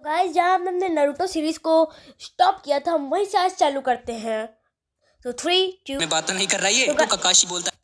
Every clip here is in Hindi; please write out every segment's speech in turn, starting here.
गाइस, जहाँ हमने नारुतो सीरीज को स्टॉप किया था वहीं से आज चालू करते हैं। तो 3 2 मैं बात नहीं कर रही है तो ककाशी बोलता है।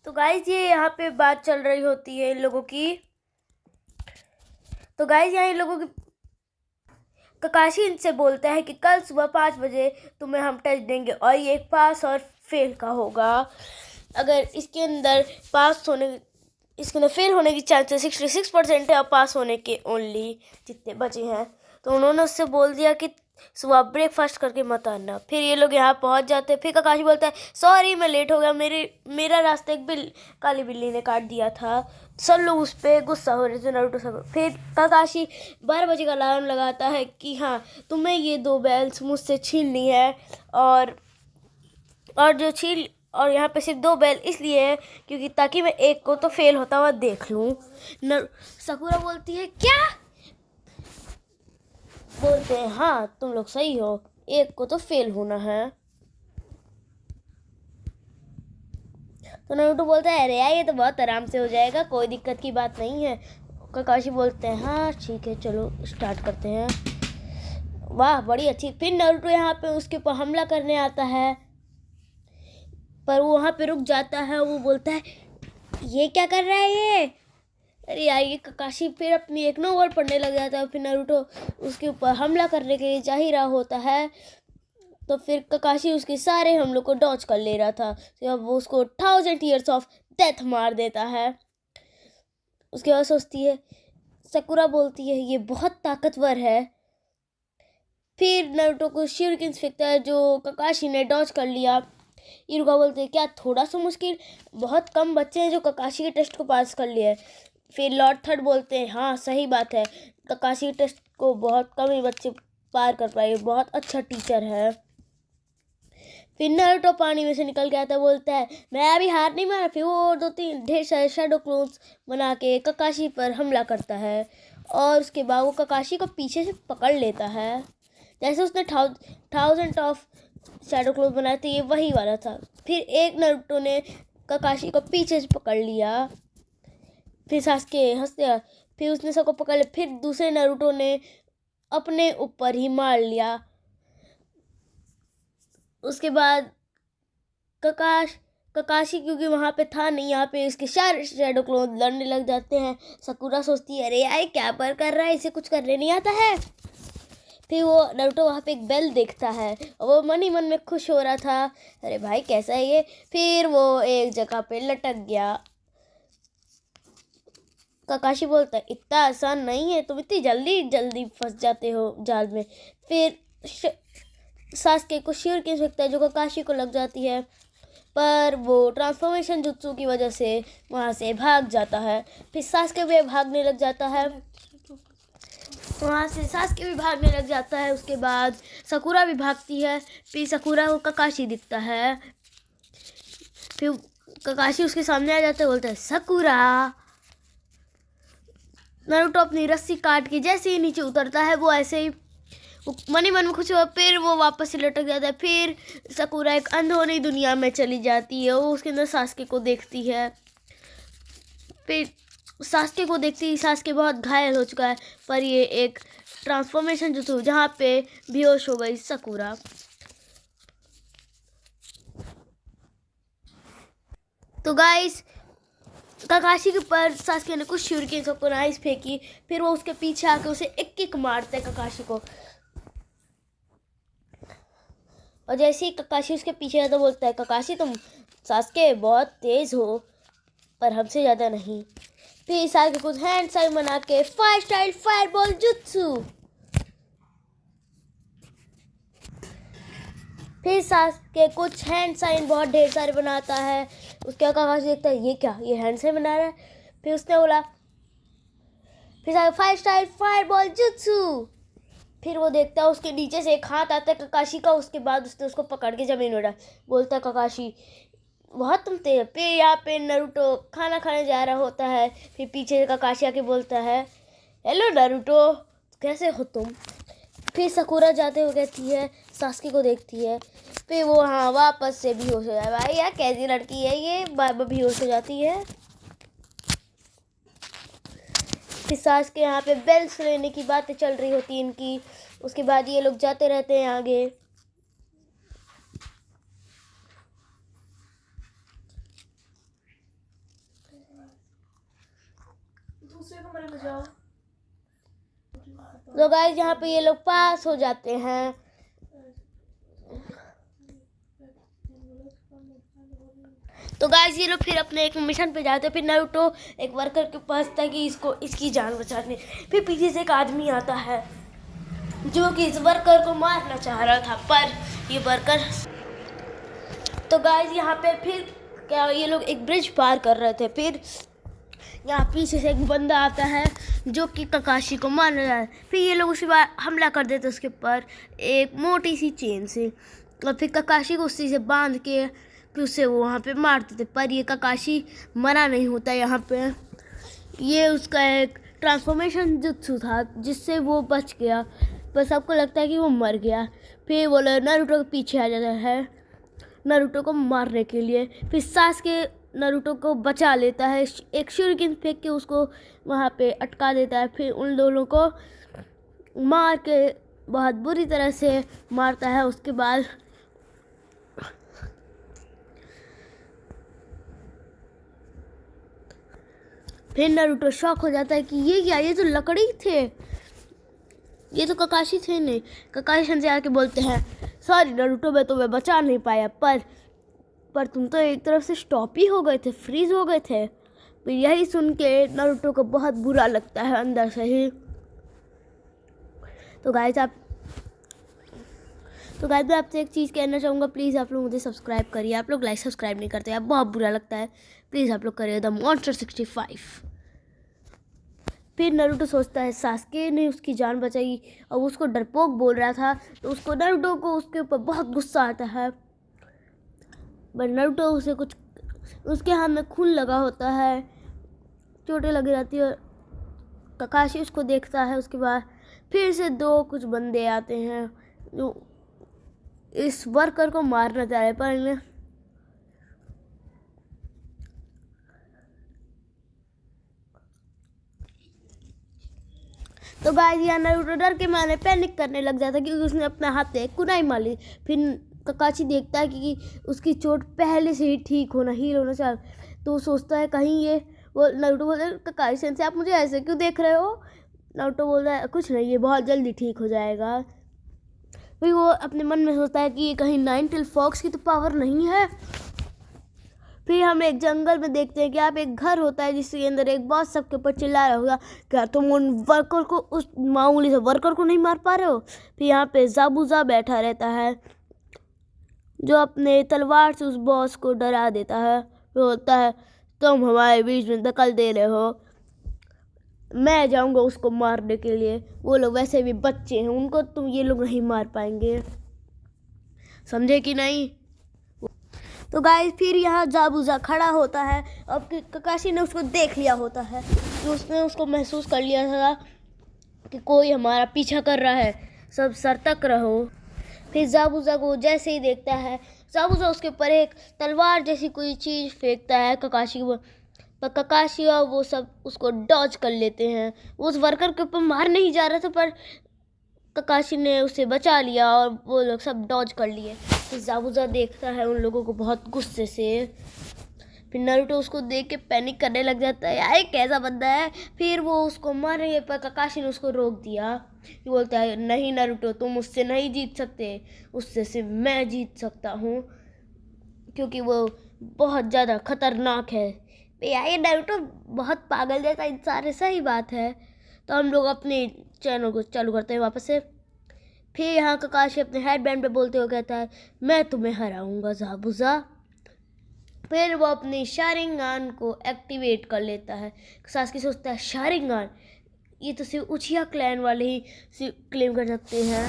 तो गाइस, ये यहाँ पे बात चल रही होती है इन लोगों की। तो गाइस, यहाँ इन लोगों की ककाशी इनसे बोलता है कि कल सुबह 5 बजे तुम्हें हम टेस्ट देंगे और ये पास और फेल का होगा। अगर इसके अंदर इसके अंदर फेल होने की चांसेस 66% है और पास होने के ओनली जितने बचे हैं। तो उन्होंने उससे बोल दिया कि सुबह ब्रेकफास्ट करके मत आना। फिर ये लोग यहाँ पहुँच जाते हैं। फिर ककाशी बोलता है सॉरी मैं लेट हो गया, मेरा रास्ता एक काली बिल्ली ने काट दिया था। सब लोग उस पर गुस्सा हो रहे थे नारुतो सब। फिर ककाशी 12 बजे का अलार्म लगाता है कि हाँ तुम्हें ये 2 बेल्स मुझसे छीननी है और यहाँ पे सिर्फ 2 बेल इसलिए है क्योंकि ताकि मैं एक को तो फेल होता हुआ देख लूँ। सकुरा बोलती है क्या? बोलते हैं हाँ तुम लोग सही हो, एक को तो फेल होना है। तो नारुतो बोलता है अरे यार ये तो बहुत आराम से हो जाएगा, कोई दिक्कत की बात नहीं है। ककाशी बोलते हैं हाँ ठीक है चलो स्टार्ट करते हैं। वाह बड़ी अच्छी। फिर नारुतो यहाँ पे उसके ऊपर हमला करने आता है पर वो वहाँ पे रुक जाता है। वो बोलता है ये क्या कर रहा है ये? अरे यार ये ककाशी फिर अपनी एक नोवेल पढ़ने लग जाता है। फिर नारुतो उसके ऊपर हमला करने के लिए जा ही रहा होता है तो फिर ककाशी उसके सारे हमलों को डॉज कर ले रहा था। तो अब वो उसको 1000 ईयर्स ऑफ डेथ मार देता है। उसके बाद सोचती है, सकुरा बोलती है ये बहुत ताकतवर है। फिर नारुतो को शिuriken फेंकता है जो ककाशी ने डॉज कर लिया। इरुका बोलते हैं क्या थोड़ा सा मुश्किल, बहुत कम बच्चे हैं जो ककाशी के टेस्ट को पास कर लिए। फिर लॉर्ड थर्ड बोलते हैं हाँ सही बात है, ककाशी के टेस्ट को बहुत कम ही बच्चे पार कर पाए, बहुत अच्छा टीचर है। फिर नारुतो पानी में से निकल के आता बोलता है मैं अभी हार नहीं माना। फिर वो 2-3 ढेर सारे शैडो क्लोन्स बना के ककाशी पर हमला करता है और उसके बाद वो ककाशी को पीछे से पकड़ लेता है। जैसे उसने 1000 ऑफ शैडो क्लोन्स बनाए थे ये वही वाला था। फिर एक नारुतो ने ककाशी को पीछे से पकड़ लिया। फिर सास्के हंसते फिर उसने सबको पकड़ लिया। फिर दूसरे नारुतो ने अपने ऊपर ही मार लिया। उसके बाद ककाशी क्योंकि वहाँ पे था नहीं, यहाँ पे इसके सारे शैडो क्लोन लड़ने लग जाते हैं। सकुरा सोचती है अरे यार क्या पर कर रहा है, इसे कुछ करने नहीं आता है। फिर वो नारुतो वहाँ पे एक बेल देखता है और वो मन ही मन में खुश हो रहा था अरे भाई कैसा है ये। फिर वो एक जगह पे लटक गया। ककाशी बोलता है इतना आसान नहीं है, तुम इतनी जल्दी फंस जाते हो जाल में। फिर सास्के को शिuriken फेंकता है जो ककाशी को लग जाती है पर वो ट्रांसफॉर्मेशन जुत्सु की वजह से वहाँ से भाग जाता है। फिर सास्के भी भागने लग जाता है, वहाँ से सास्के भी भागने लग जाता है। उसके बाद सकुरा भी भागती है। फिर सकुरा को ककाशी दिखता है। फिर ककाशी उसके सामने आ जाता है, बोलता है सकुरा। नारुतो अपनी रस्सी काट के जैसे ही नीचे उतरता है वो ऐसे ही मन ही मन में खुश हुआ। फिर वो वापस से लटक जाता है। फिर सकुरा एक अंधेरी दुनिया में चली जाती है। वो उसके अंदर सास्के को देखती है। फिर सास्के को देखती है, सास्के बहुत घायल हो चुका है पर ये एक ट्रांसफॉर्मेशन जो था जहाँ पे बेहोश हो गई सकुरा। तो गाइस ककाशी के ऊपर सास्के ने कुछ शिuriken सबको नाइस फेंकी। फिर वो उसके पीछे आके उसे एक किक मारता है ककाशी को और जैसे ही ककाशी उसके पीछे आता बोलता है ककाशी तुम सास्के बहुत तेज हो पर हमसे ज़्यादा नहीं। फिर सास्के कुछ हैंड साइन बना के फायर स्टाइल फायरबॉल जुत्सु। फिर सास्के कुछ हैंड साइन बहुत ढेर सारे बनाता है। उसके ककाशी देखता है ये क्या, ये हैंड साइन बना रहा है। फिर उसने बोला फिर फायर स्टाइल फायरबॉल जुत्सु। फिर वो देखता है उसके नीचे से एक हाथ आता है ककाशी का। उसके बाद उसने उसको पकड़ के जमीन में डाल बोलता है ककाशी बहुत तुम तेज। फिर यहाँ पे नारुतो खाना खाने जा रहा होता है। फिर पीछे से ककाशी आके बोलता है हेलो नारुतो कैसे हो तुम। फिर सकुरा जाते हुए कहती है सास्के को देखती है। फिर वो हाँ वापस से बेहोश हो जाए। भाई यार कैसी लड़की है ये, बार बार बेहोश हो जाती है। फिर सास के यहाँ पे बेल्स लेने की बातें चल रही होती है इनकी। उसके बाद ये लोग जाते रहते हैं आगे। दूसरे कमरे में जाओ। तो गाइस यहाँ पे ये लोग पास हो जाते हैं। तो गाइस ये लोग फिर अपने एक मिशन पे जाते हैं। फिर नारुतो एक वर्कर के पास था कि इसको इसकी जान बचाने। फिर पीछे से एक आदमी आता है जो कि इस वर्कर को मारना चाह रहा था, पर ये वर्कर। तो गाइस यहाँ पे फिर क्या ये लोग एक ब्रिज पार कर रहे थे। फिर यहाँ पीछे से एक बंदा आता है जो कि ककाशी को मारने जा रहा है। फिर ये लोग उसके बाद हमला कर देते उसके ऊपर एक मोटी सी चेन से, और फिर ककाशी को उसी से बांध के फिर उसे वो वहाँ पे मार देते। पर ये ककाशी मरा नहीं होता यहाँ पे। ये उसका एक ट्रांसफॉर्मेशन जुत्सु था जिससे वो बच गया, पर सबको लगता है कि वो मर गया। फिर वो नारुतो के पीछे आ जाता है नारुतो को मारने के लिए। फिर सासके नारुतो को बचा लेता है, एक शuriken फेंक के उसको वहाँ पे अटका देता है। फिर उन दोनों को मार के बहुत बुरी तरह से मारता है। उसके बाद फिर नारुतो शॉक हो जाता है कि ये क्या, ये तो लकड़ी थे, ये तो ककाशी थे नहीं। ककाशी से आके बोलते हैं सॉरी नारुतो, मैं तुम्हें बचा नहीं पाया, पर तुम तो एक तरफ से स्टॉप ही हो गए थे, फ्रीज हो गए थे। फिर यही सुन के नारुतो को बहुत बुरा लगता है अंदर से ही। तो गाइस मैं आपसे एक चीज़ कहना चाहूँगा, प्लीज़ आप लोग मुझे सब्सक्राइब करिए। आप लोग लाइक सब्सक्राइब नहीं करते, आप बहुत बुरा लगता है। प्लीज़ आप लोग करिए द मॉन्स्टर 65। फिर नारुतो सोचता है सास्के ने उसकी जान बचाई और उसको डरपोक बोल रहा था, तो उसको नारुतो को उसके ऊपर बहुत गुस्सा आता है। पर नारुतो उसे कुछ, उसके हाथ में खून लगा होता है, चोटें लगी रहती है। ककाशी उसको देखता है। उसके बाद फिर से कुछ बंदे आते हैं जो इस वर्कर को मारना चाह रहे, पर इन्हें तो गाइस यहाँ नारुतो डर के मारे पैनिक करने लग जाता है क्योंकि उसने अपना हाथ से कुनाई मार ली। फिर ककाशी देखता है कि उसकी चोट पहले से ही ठीक होना हील होना चाहिए, तो वो सोचता है कहीं ये वो नारुतो बोलता है ककाशी सेंसे आप मुझे ऐसे क्यों देख रहे हो। नारुतो बोलता है कुछ नहीं, ये बहुत जल्दी ठीक हो जाएगा। फिर वो अपने मन में सोचता है कि ये कहीं नाइन टेल फॉक्स की तो पावर नहीं है। फिर हम एक जंगल में देखते हैं कि यहाँ पे एक घर होता है जिसके अंदर एक बॉस सबके ऊपर चिल्ला रहा होगा क्या तुम उन वर्कर को, उस मामूली से वर्कर को नहीं मार पा रहे हो। फिर यहाँ पे जाबुजा बैठा रहता है जो अपने तलवार से उस बॉस को डरा देता है। वो बोलता है तुम हमारे बीच में दखल दे रहे हो, मैं जाऊंगा उसको मारने के लिए। वो लोग वैसे भी बच्चे हैं, उनको तुम ये लोग नहीं मार पाएंगे, समझे कि नहीं। तो गाइस फिर यहाँ जाबुजा खड़ा होता है। अब ककाशी ने उसको देख लिया होता है, तो उसने उसको महसूस कर लिया था कि कोई हमारा पीछा कर रहा है, सब सतर्क रहो। फिर जाबुजा को जैसे ही देखता है, जाबुजा उसके ऊपर एक तलवार जैसी कोई चीज़ फेंकता है ककाशी को, पर ककाशी और वो सब उसको डॉज कर लेते हैं। वो उस वर्कर के ऊपर मार नहीं जा रहा था, पर ककाशी ने उसे बचा लिया और वो लोग सब डॉज कर लिए। फिर जाबुजा देखता है उन लोगों को बहुत गुस्से से। फिर नारुतो उसको देख के पैनिक करने लग जाता है, यार कैसा बंदा है। फिर वो उसको मार रही है, पर ककाशी ने उसको रोक दिया। वो बोलता है नहीं नारुतो, तुम उससे नहीं जीत सकते, उससे सिर्फ मैं जीत सकता हूँ क्योंकि वो बहुत ज़्यादा खतरनाक है। यार ये नारुतो बहुत पागल जैसा इंसान है, सही बात है। तो हम लोग अपने चैनल को चालू करते हैं वापस से। फिर यहाँ ककाशी अपने हेडबैंड पे बोलते हुए कहता है मैं तुम्हें हराऊंगा जाबुजा। फिर वो अपनी शारिंगान को एक्टिवेट कर लेता है। सास्के सोचता है शारिंगान, ये तो सिर्फ उचिया क्लैन वाले ही क्लेम कर सकते हैं।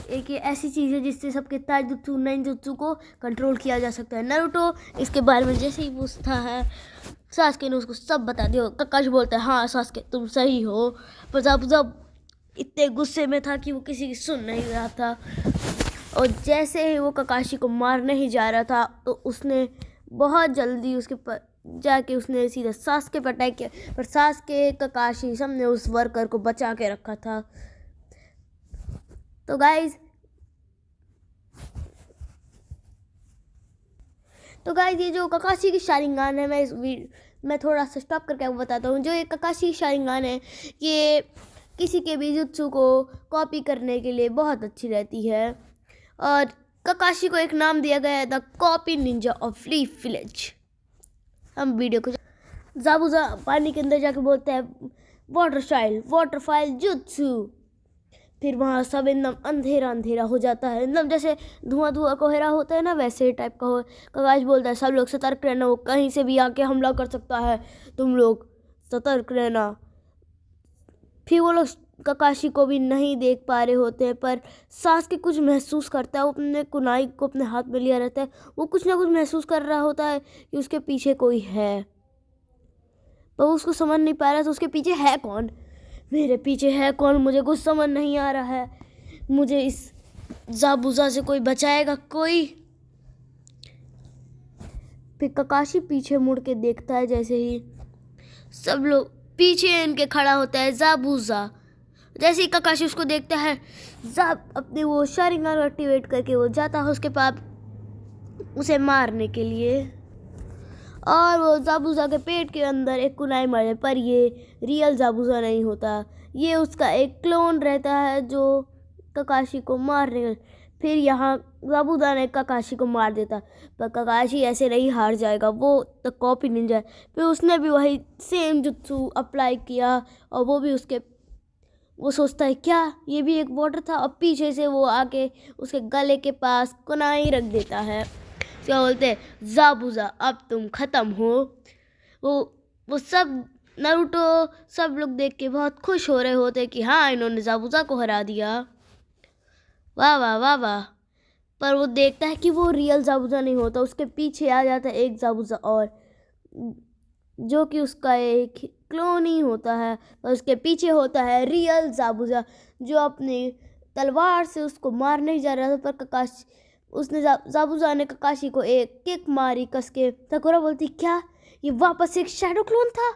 एक ये ऐसी चीज़ है जिससे सबके ताइजुत्सु नाइनजुत्सु को कंट्रोल किया जा सकता है। नारुतो इसके बारे में जैसे ही पूछता है, सास्के ने उसको सब बता दिया। ककाशी बोलता है हाँ सास्के तुम सही हो, पर जाबुजा इतने गुस्से में था कि वो किसी की सुन नहीं रहा था। और जैसे ही वो ककाशी को मारने ही जा रहा था, तो उसने बहुत जल्दी उसके जाके उसने सीधा सास्के पर अटैक किया, पर सास्के, ककाशी सब ने उस वर्कर को बचा के रखा था। तो गाइज ये जो ककाशी की शारिंगान है, मैं थोड़ा सा स्टॉप करके आपको बताता हूँ। जो ये ककाशी की शारिंगान है, ये किसी के भी जुत्सु को कॉपी करने के लिए बहुत अच्छी रहती है। और ककाशी को एक नाम दिया गया है, the copy Ninja of leaf village. हम वीडियो को ज़ाबुज़ा पानी के अंदर जाके बोलते हैं वाटरफाइल जुत्सु। फिर वहाँ सब एकदम अंधेरा हो जाता है, एकदम जैसे धुआं कोहरा होता है ना, वैसे टाइप का हो। ककाशी बोलता है सब लोग सतर्क रहना, वो कहीं से भी आके हमला कर सकता है, तुम लोग सतर्क रहना। फिर वो लोग ककाशी को भी नहीं देख पा रहे होते हैं, पर सास्के कुछ महसूस करता है। वो अपने कुनाई को अपने हाथ में लिया रहता है, वो कुछ ना कुछ महसूस कर रहा होता है कि उसके पीछे कोई है, पर उसको समझ नहीं पा रहा तो उसके पीछे है कौन, मेरे पीछे है कौन, मुझे कुछ समझ नहीं आ रहा है। मुझे इस ज़ाबुज़ा से कोई बचाएगा कोई। फिर ककाशी पीछे मुड़ के देखता है, जैसे ही सब लोग पीछे इनके खड़ा होता है ज़ाबुज़ा। जैसे ही ककाशी उसको देखता है, अपने वो शारिंगान एक्टिवेट करके वो जाता है उसके पास उसे मारने के लिए, और वो ज़ाबुज़ा के पेट के अंदर एक कुनाई मारे। पर ये रियल ज़ाबुज़ा नहीं होता, ये उसका एक क्लोन रहता है जो ककाशी को मारने। फिर यहाँ ज़ाबुज़ा ने ककाशी को मार देता, पर ककाशी ऐसे नहीं हार जाएगा, वो तो कॉपी निंजा है। फिर उसने भी वही सेम जुत्सु अप्लाई किया, और वो भी वो सोचता है क्या ये भी एक वाटर था, और पीछे से वो आके उसके गले के पास कुनाई रख देता है। क्या बोलते हैं, ज़ाबुज़ा अब तुम ख़त्म हो। वो सब नारुतो सब लोग देख के बहुत खुश हो रहे होते कि हाँ इन्होंने ज़ाबुज़ा को हरा दिया, वाह वाह वाह वाह। पर वो देखता है कि वो रियल ज़ाबुज़ा नहीं होता, उसके पीछे आ जाता है एक ज़ाबुज़ा और, जो कि उसका एक क्लोन ही होता है, और उसके पीछे होता है रियल ज़ाबुज़ा जो अपनी तलवार से उसको मारने जा रहा था। पर ज़ाबुज़ा ने ककाशी को एक किक मारी कस के। साकुरा बोलती क्या ये वापस एक शैडो क्लोन था,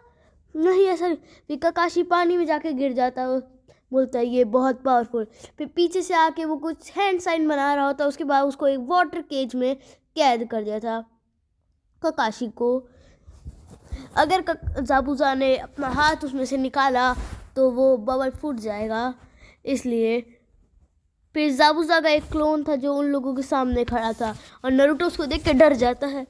नहीं ऐसा नहीं। फिर ककाशी पानी में जाके गिर जाता है, बोलता है ये बहुत पावरफुल। फिर पीछे से आके वो कुछ हैंड साइन बना रहा होता है, उसके बाद उसको एक वाटर केज में कैद कर दिया था ककाशी को। अगर ज़ाबुज़ा ने अपना हाथ उसमें से निकाला तो वो बबल फूट जाएगा, इसलिए। फिर ज़ाबुज़ा का एक क्लोन था जो उन लोगों के सामने खड़ा था, और नारुतो उसको देख के डर जाता है,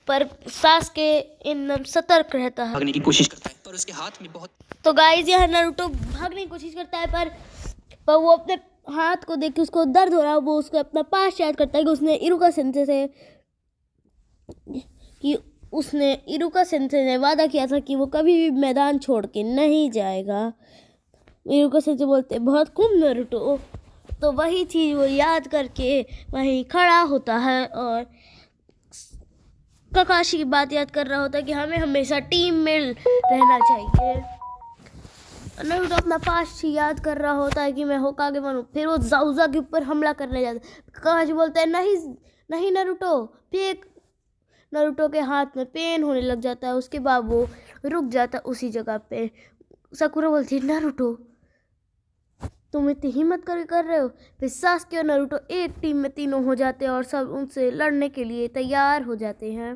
पर सास्के एकदम सतर्क रहता है, भागने की कोशिश करता है, पर उसके हाथ में बहुत। तो गाइस यहाँ नारुतो भागने की कोशिश करता है, पर वो अपने हाथ को देख के उसको दर्द हो रहा है। वो उसको अपना पास्ट याद करता है कि उसने इरुका सेंसे ने वादा किया था कि वो कभी भी मैदान छोड़ के नहीं जाएगा। इरुका सेंसे बोलते बहुत खूब नारुतो, तो वही चीज़ वो याद करके वहीं खड़ा होता है और ककाशी की बात याद कर रहा होता है कि हमें हमेशा टीम में रहना चाहिए। नारुतो अपना पास्ट ही याद कर रहा होता है कि मैं होकागे बनूं। फिर वो ज़ाबुज़ा के ऊपर हमला करने जाता है। ककाशी बोलता है नहीं नारुतो। फिर नारुतो के हाथ में पेन होने लग जाता है, उसके बाद वो रुक जाता है उसी जगह पे। साकुरा बोलती है नारुतो तुम इतनी हिम्मत कर रहे हो। फिर सास्के और नारुतो एक टीम में तीनों हो जाते हैं और सब उनसे लड़ने के लिए तैयार हो जाते हैं।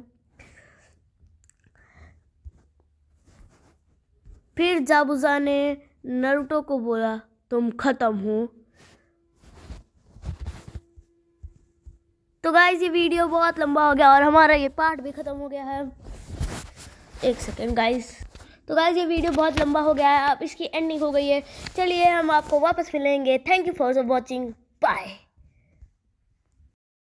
फिर ज़ाबुज़ा ने नारुतो को बोला तुम खत्म हो। तो गाइस ये वीडियो बहुत लंबा हो गया और हमारा ये पार्ट भी ख़त्म हो गया है। एक सेकेंड गाइस। तो गाइस ये वीडियो बहुत लंबा हो गया है, अब इसकी एंडिंग हो गई है। चलिए हम आपको वापस मिलेंगे। Thank you for watching, bye.